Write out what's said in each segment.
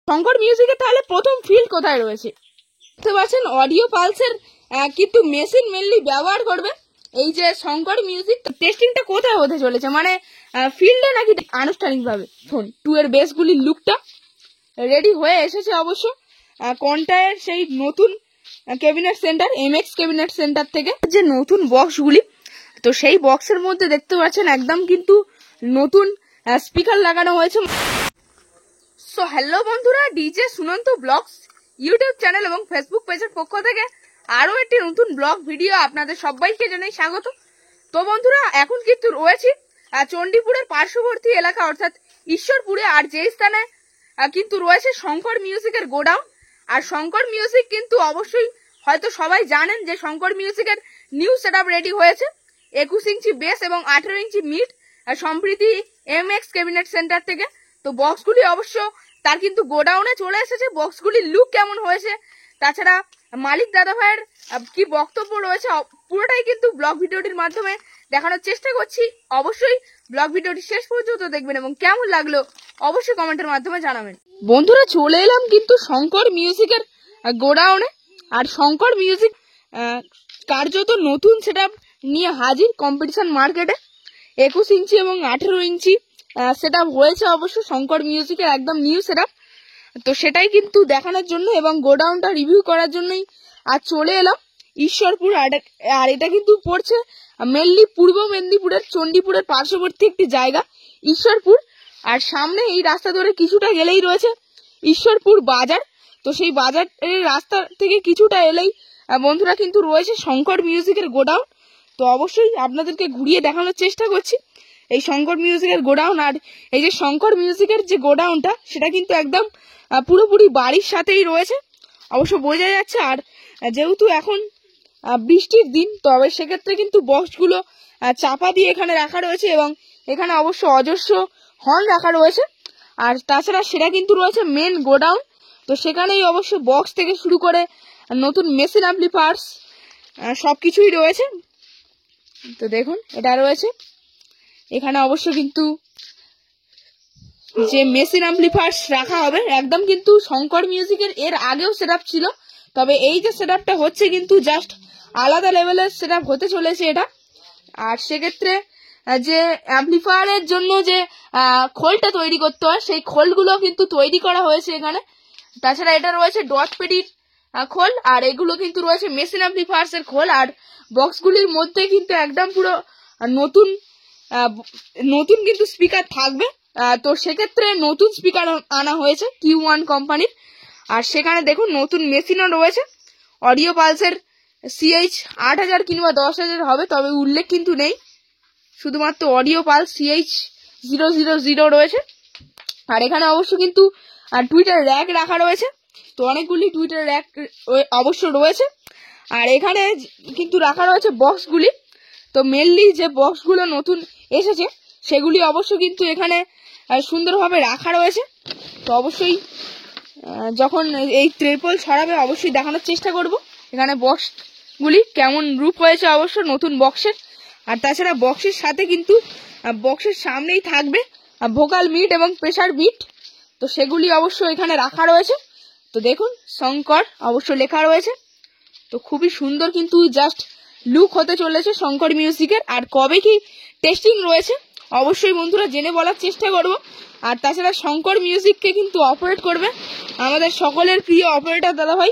শঙ্কর মিউজিকের তাহলে প্রথম ফিল্ড কোথায় রয়েছে বুঝতে পারছেন, অডিও পালসের কিন্তু মেশিন মেনলি ব্যবহার করবে। এই যে শঙ্কর মিউজিক টেস্টিংটা কোথায় হতে চলেছে, মানে ফিল্ডে নাকি আনুষ্ঠানিকভাবে। শোন 2 এর বেসগুলির লুকটা রেডি হয়ে এসেছে অবশ্য কন্টায়ের সেই নতুন cabinet centre MX cabinet centre থেকে যে নতুন বক্সগুলি, তো সেই বক্সের মধ্যে দেখতে পাচ্ছেন একদম কিন্তু নতুন স্পিকার লাগানো হয়েছে। সো হ্যালো বন্ধুরা, DJ Sunanta vlogs YouTube channel এবং ফেসবুক পেজের পক্ষ থেকে আরো একটি নতুন ব্লগ ভিডিও আপনাদের সবাইকে জানাই স্বাগত। তো বন্ধুরা, এখন কিন্তু রয়েছে চণ্ডীপুরের পার্শ্ববর্তী এলাকা অর্থাৎ ঈশ্বরপুরে, আর যে স্থানে কিন্তু রয়েছে শঙ্কর মিউজিকের গোডাউন। আর শঙ্কর মিউজিক কিন্তু অবশ্যই হয়তো সবাই জানেন যে শঙ্কর মিউজিকের নিউ সেটআপ রেডি হয়েছে 21 ইঞ্চি বেস এবং 18 ইঞ্চি মিড সম্প্রীতি এমএক্স ক্যাবিনেট সেন্টার থেকে। তো বক্সগুলি অবশ্য তার কিন্তু গোডাউনে চলে এসেছে। বক্সগুলির লুক কেমন হয়েছে, তাছাড়া মালিক দাদা ভাইয়ের কি বক্তব্য রয়েছে, পুরোটাই কিন্তু ব্লগ ভিডিওটির মাধ্যমে দেখানোর চেষ্টা করছি। অবশ্যই ব্লগ ভিডিওটি শেষ পর্যন্ত দেখবেন এবং কেমন লাগলো অবশ্যই কমেন্টের মাধ্যমে জানাবেন। বন্ধুরা, চলে এলাম কিন্তু শঙ্কর মিউজিকের গোডাউনে। আর শঙ্কর মিউজিক কার্যত নতুন সেটআপ নিয়ে হাজির কম্পিটিশন মার্কেটে। 21 ইঞ্চি এবং 18 ইঞ্চি সেটআপ হয়েছে অবশ্য শঙ্কর মিউজিকের একদম নিউ সেটআপ। তো সেটাই কিন্তু দেখানোর জন্য এবং গোডাউনটা রিভিউ করার জন্যই আজ চলে এলাম ঈশ্বরপুর। আর এটা কিন্তু পড়ছে মেনলি পূর্ব মেদিনীপুরের চণ্ডীপুরের পার্শ্ববর্তী একটি জায়গা ঈশ্বরপুর। আর সামনে এই রাস্তা ধরে কিছুটা গেলেই রয়েছে ঈশ্বরপুর বাজার। তো সেই বাজারের রাস্তা থেকে কিছুটা এলেই বন্ধুরা কিন্তু রয়েছে শঙ্কর মিউজিকের গোডাউন। তো অবশ্যই আপনাদেরকে ঘুরিয়ে দেখানোর চেষ্টা করছি এই শঙ্কর মিউজিকের গোডাউন। আর এই যে শঙ্কর মিউজিকের যে গোডাউনটা সেটা কিন্তু একদম পুরোপুরি বাড়ির সাথেই রয়েছে অবশ্য বোঝা যাচ্ছে। আর যেহেতু এখন বৃষ্টির দিন, তবে সেক্ষেত্রে কিন্তু বক্সগুলো চাপা দিয়ে এখানে রাখা রয়েছে এবং এখানে অবশ্য অজস্র হর্ন রাখা রয়েছে। আর তাছাড়া সেটা কিন্তু রয়েছে মেন গোডাউন। তো সেখানেই অবশ্য বক্স থেকে শুরু করে নতুন মেশিন অ্যাম্পলিফায়ার্স সবকিছুই রয়েছে। তো দেখুন এটা রয়েছে এখানে অবশ্য কিন্তু যে মেশিন অ্যাম্পলিফায়ার্স রাখা হবে একদম কিন্তু শঙ্কর মিউজিকের এর আগেও সেটআপ ছিল, তবে এই যে সেটআপটা হচ্ছে কিন্তু জাস্ট আলাদা লেভেলের সেটআপ হতে চলেছে এটা। আর সেক্ষেত্রে যে অ্যাম্পলিফায়ারের জন্য যে খোলটা তৈরি করতে হয় সেই খোলগুলো কিন্তু তৈরি করা হয়েছে এখানে। তাছাড়া এটা রয়েছে ডট পেডির খোল, আর এগুলো কিন্তু রয়েছে মেশিন অ্যাম্পলিফায়ার্স এর খোল। আর বক্সগুলির মধ্যে কিন্তু একদম পুরো নতুন কিন্তু স্পিকার থাকবে। তো সেক্ষেত্রে নতুন স্পিকার আনা হয়েছে Q1 কোম্পানির। আর সেখানে দেখুন নতুন মেশিনও রয়েছে অডিও পালসের CH 8000 কিংবা 10000 হবে, তবে উল্লেখ কিন্তু নেই, শুধুমাত্র অডিও পালস CH 000 রয়েছে। আর এখানে অবশ্য কিন্তু টুইটার র্যাক রাখা রয়েছে। তো অনেকগুলি টুইটার র্যাক অবশ্য রয়েছে। আর এখানে কিন্তু রাখা রয়েছে বক্সগুলি। তো মেনলি যে বক্সগুলো নতুন এসেছে সেগুলি অবশ্য কিন্তু এখানে সুন্দরভাবে রাখা রয়েছে। তো অবশ্যই যখন এই ট্রিপল ছড়াবে অবশ্যই দেখানোর চেষ্টা করব এখানে বক্সগুলি কেমন রূপ হয়েছে অবশ্য নতুন বক্সের। আর তাছাড়া বক্সের সাথে কিন্তু বক্সের সামনেই থাকবে ভোকাল মিট এবং প্রেসার বিট। তো সেগুলি অবশ্য এখানে রাখা রয়েছে। তো দেখুন শঙ্কর অবশ্য লেখা রয়েছে। তো খুবই সুন্দর কিন্তু জাস্ট লুক হতে চলেছে শঙ্কর মিউজিকের। আর কবে কি টেস্টিং রয়েছে অবশ্যই বন্ধুরা জেনে বলার চেষ্টা করব। আর তাছাড়া শঙ্কর মিউজিককে কিন্তু অপারেট করবে আমাদের সকলের প্রিয় অপারেটর দাদাভাই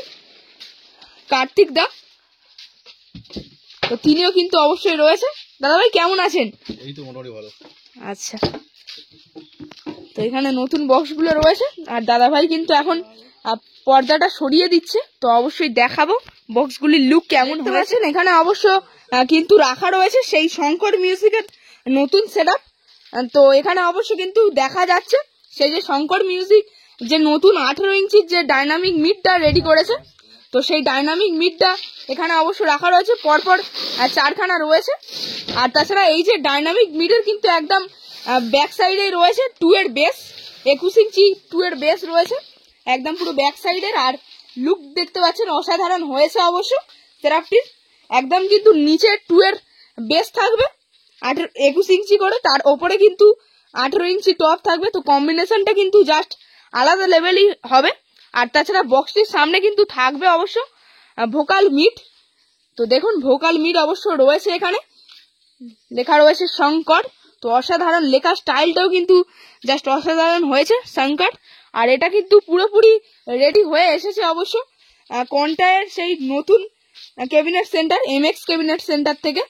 কার্তিক দা। তো তিনিও কিন্তু অবশ্যই রয়েছে। দাদাভাই কেমন আছেন? এই তো মোটামুটি ভালো। আচ্ছা, তো এখানে নতুন বক্সগুলো রয়েছে আর দাদাভাই কিন্তু এখন পর্দাটা সরিয়ে দিচ্ছে। তো অবশ্যই দেখাবো বক্সগুলির লুক কেমন হয়েছে। এখানে অবশ্য কিন্তু রাখা রয়েছে সেই শঙ্কর মিউজিকের নতুন সেটআপ। তো এখানে অবশ্য কিন্তু দেখা যাচ্ছে সেই যে শঙ্কর মিউজিক যে নতুন 18 ইঞ্চির যে ডাইনামিক মিডটা রেডি করেছে। তো সেই ডাইনামিক মিডটা এখানে অবশ্য রাখা রয়েছে, পরপর 4খানা রয়েছে। আর তাছাড়া এই যে ডাইনামিক মিডের কিন্তু একদম ব্যাক সাইডে রয়েছে 2 এর বেস, 21 ইঞ্চি 2 এর বেস রয়েছে একদম পুরো ব্যাক সাইডের। আর লুক দেখতে পাচ্ছেন অসাধারণ হয়েছে অবশ্য সেটআপটির। একদম কিন্তু নিচে 2 এর বেস থাকবে 21 ইঞ্চি করে, তার ওপরে কিন্তু 18 ইঞ্চি টপ থাকবে। তো কম্বিনেশনটা কিন্তু জাস্ট আলাদা লেভেলই হবে। আর তাছাড়া বক্সটির সামনে কিন্তু থাকবে অবশ্য ভোকাল মিট। তো দেখুন ভোকাল মিট অবশ্য রয়েছে, এখানে লেখা রয়েছে শঙ্কর। তো অসাধারণ, লেখা স্টাইলটাও কিন্তু জাস্ট অসাধারণ হয়েছে শঙ্কর। আর এটা কিন্তু পুরোপুরি রেডি হয়ে এসেছে অবশ্য কন্টায়ের সেই নতুন cabinet centre, MX cabinet centre থেকে।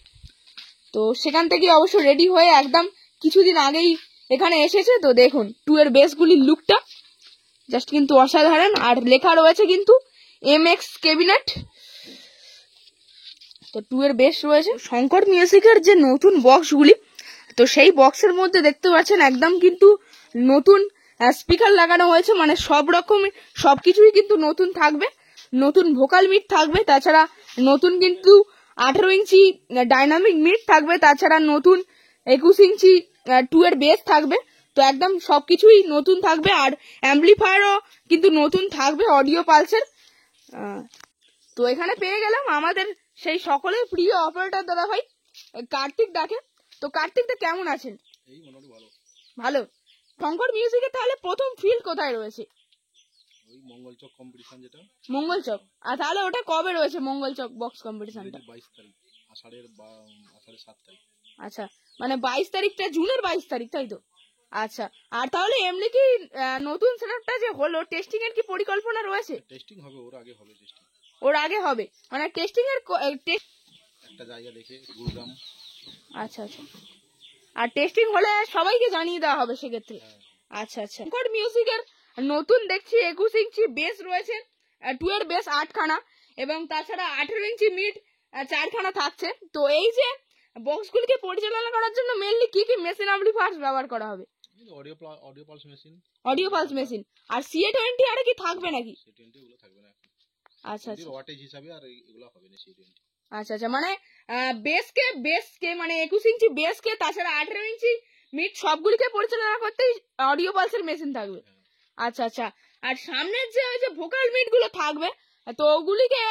তো সেখান থেকে অবশ্য রেডি হয়ে একদম কিছুদিন আগেই এখানে এসেছে। তো দেখুন 2 এর বেসগুলির লুকটা জাস্ট কিন্তু অসাধারণ। আর লেখা রয়েছে কিন্তু এমএক্স ক্যাবিনেট। তো 2 এর বেস রয়েছে। শঙ্কর মিউজিকের যে নতুন বক্সগুলি, তো সেই বক্সের মধ্যে দেখতে পাচ্ছেন একদম কিন্তু নতুন স্পিকার লাগানো হয়েছে, মানে সব রকম সবকিছুই কিন্তু নতুন থাকবে। নতুন ভোকাল মিট থাকবে, তাছাড়া নতুন কিন্তু 18 ইঞ্চি ডাইনামিক মিট থাকবে, তাছাড়া নতুন 21 ইঞ্চি 2 এর বেস থাকবে। তো একদম সবকিছুই নতুন থাকবে। আর অ্যাম্পলিফায়ারও কিন্তু নতুন থাকবে অডিও পালসের। তো এখানে পেয়ে গেলাম আমাদের সেই সকলের প্রিয় অপারেটর দাদা ভাই কার্তিক দাকে। তো কার্তিক দা কেমন আছেন? এই মোটামুটি ভালো। ভালো। শঙ্কর মিউজিকে তাহলে প্রথম ফিল্ড কোথায় রয়েছে? ওই মঙ্গলচক কম্পিটিশন যেটা। মঙ্গলচক। আর তাহলে ওটা কবে রয়েছে মঙ্গলচক বক্স কম্পিটিশনটা? 22 তারিখ, আষাঢ়ের 7 তারিখ। আচ্ছা, মানে 22 তারিখটা জুনের 22 তারিখ, তাই তো? আচ্ছা, আর তাহলে এমনি কি নতুন সেটআপটা যে হলো টেস্টিং এর কি পরিকল্পনা রয়েছে? টেস্টিং হবে, ওর আগে হবে টেস্টিং। ওর আগে হবে, মানে টেস্টিং এর একটা জায়গা দেখে গুরগাম। আচ্ছা আচ্ছা। আর টেস্টিং হলে সবাইকে জানিয়ে দেওয়া হবে সেক্ষেত্রে। আচ্ছা আচ্ছা। শঙ্কর মিউজিকের নতুন দেখছি 21 ইঞ্চি বেস রয়েছে, 2 এর বেস 8 খানা, এবং তাছাড়া 18 ইঞ্চি মিড 4 খানা থাকছে। তো এই যে বক্সগুলিকে পরিচালনা করার জন্য মেইনলি কি কি মেশিন অ্যাম্পলিফায়ার ব্যবহার করা হবে? Audio pulse machine. Audio pulse machine. আর CA20 আরে কি থাকবে নাকি? CA20 গুলো থাকবে না এখন। আচ্ছা আচ্ছা। ওয়াটেজ হিসাবে আর এগুলো হবে না CA20। আচ্ছা আচ্ছা, মানে বেসকে মানে 21 ইঞ্চি বেসকে তাছাড়া 18 ইঞ্চি মিড সবগুলিকে পরিচালনা করতেই অডিও পালসের মেশিন থাকবে। আচ্ছা আচ্ছা। আর সামনের যে ওই যে ভোকাল মিট গুলো থাকবে, তো ওগুলিকে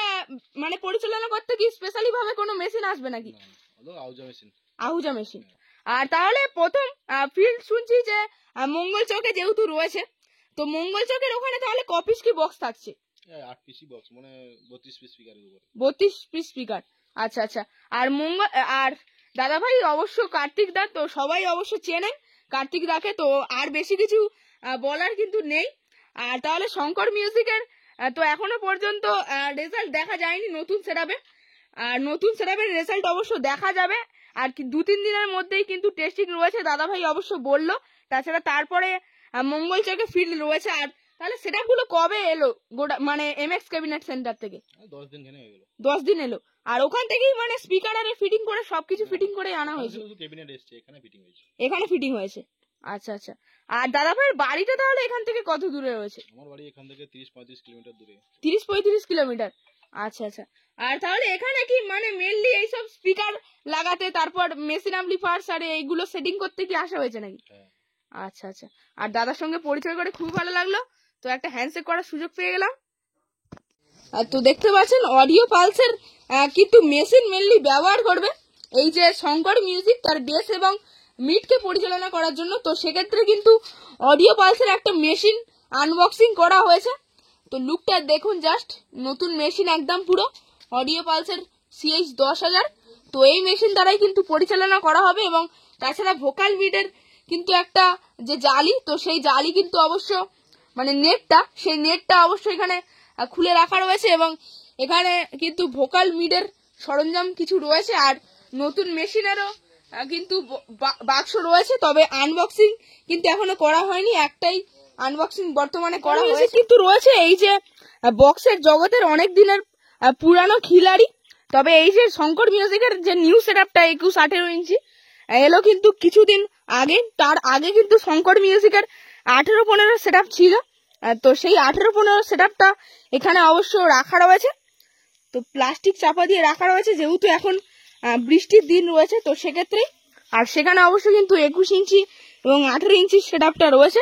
মানে পরিচালনা করতে কি স্পেশালি ভাবে কোনো মেশিন আসবে নাকি? আহুজা মেশিন। আর তাহলে প্রথম ফিল্ড শুনছি যে মঙ্গল চকে যেহেতু রয়েছে, তো মঙ্গল চকের ওখানে তাহলে কপিস কি বক্স থাকছে? 8 পিস বক্স, মানে 32 পিস স্পিকারের উপরে। 32 পিস স্পিকার। আচ্ছা আচ্ছা। আর দাদা ভাই অবশ্য কার্তিক দা, তো সবাই অবশ্য চেনেন কার্তিক দাকে, তো আর বেশি কিছু বলার কিন্তু নেই। আর তাহলে শঙ্কর মিউজিকের তো এখনো পর্যন্ত রেজাল্ট দেখা যায়নি নতুন সেটআপে। আর নতুন সেটআপের রেজাল্ট অবশ্য দেখা যাবে আর 2-3 দিনের মধ্যেই কিন্তু টেস্টিং রয়েছে, দাদা ভাই অবশ্য বললো। তাছাড়া তারপরে মঙ্গল চকে ফিল্ড রয়েছে। আর তাহলে সেটআপ গুলো কবে এলো মানে এমএক্স ক্যাবিনেট সেন্টার থেকে? 10 দিন হয়ে গেল। 10 দিন এলো। আর ওখান থেকেই মানে স্পিকার আরে ফিটিং করে সবকিছু ফিটিং করে আনা হয়েছে? শুধু ক্যাবিনেট এসেছে, এখানে ফিটিং হয়েছে। এখানে ফিটিং হয়েছে। আচ্ছা আচ্ছা। আর দাদা ভাইয়ের বাড়িটা তাহলে এখান থেকে কত দূরে রয়েছে? আমার বাড়ি এখান থেকে 30-35 কিলোমিটার দূরে। 30-35 কিলোমিটার। আচ্ছা আচ্ছা। আর তাহলে এখানে কি মানে মেইনলি এইসব স্পিকার লাগাতে, তারপর মেশিন অ্যাম্পলিফায়ার আর এইগুলো সেটিং করতে কি আসা হয়েছে নাকি? আচ্ছা আচ্ছা। আর দাদার সঙ্গে পরিচয় করে খুব ভালো লাগলো। তো একটা হ্যান্ডশেক করার সুযোগ পেয়ে গেলাম। আর তো দেখতে পাচ্ছেন অডিও পালসের কিন্তু মেশিন মেনলি ব্যবহার করবে এই যে শঙ্কর মিউজিক তার বেস এবং মিডকে পরিচালনা করার জন্য। তো সেক্ষেত্রে কিন্তু অডিও পালসের একটা মেশিন আনবক্সিং করা হয়েছে। তো লুকটা দেখুন, জাস্ট নতুন মেশিন একদম পুরো অডিও পালসের CH10000। তো এই মেশিন দ্বারাই কিন্তু পরিচালনা করা হবে। এবং তাছাড়া ভোকাল মিডের কিন্তু একটা যে জালি, তো সেই জালি কিন্তু অবশ্য মানে সেই নেটটা অবশ্য এখানে খুলে রাখা রয়েছে। এবং এখানে কিন্তু ভোকাল মিডের সরঞ্জাম কিছু রয়েছে। আর নতুন মেশিনেরও কিন্তু বাক্স রয়েছে, তবে আনবক্সিং কিন্তু এখনো করা হয়নি। একটাই আনবক্সিং বর্তমানে করা হয়েছে। কিন্তু রয়েছে এই যে বক্সের জগতের অনেক দিনের পুরানো খিলাড়ি। তবে এই যে শঙ্কর মিউজিকের যে নিউ সেটআপটা 21-18 ইঞ্চি এলো কিন্তু কিছুদিন আগে, তার আগে কিন্তু শঙ্কর মিউজিকের 18-15 সেটআপ ছিল। তো সেই 18-15 সেটআপটা এখানে অবশ্য রাখা রয়েছে। তো প্লাস্টিক চাপা দিয়ে রাখা রয়েছে, যেহেতু এখন বৃষ্টির দিন রয়েছে, তো সেক্ষেত্রে। আর সেখানে অবশ্য কিন্তু 21 ইঞ্চি এবং 18 ইঞ্চি সেটআপটা রয়েছে।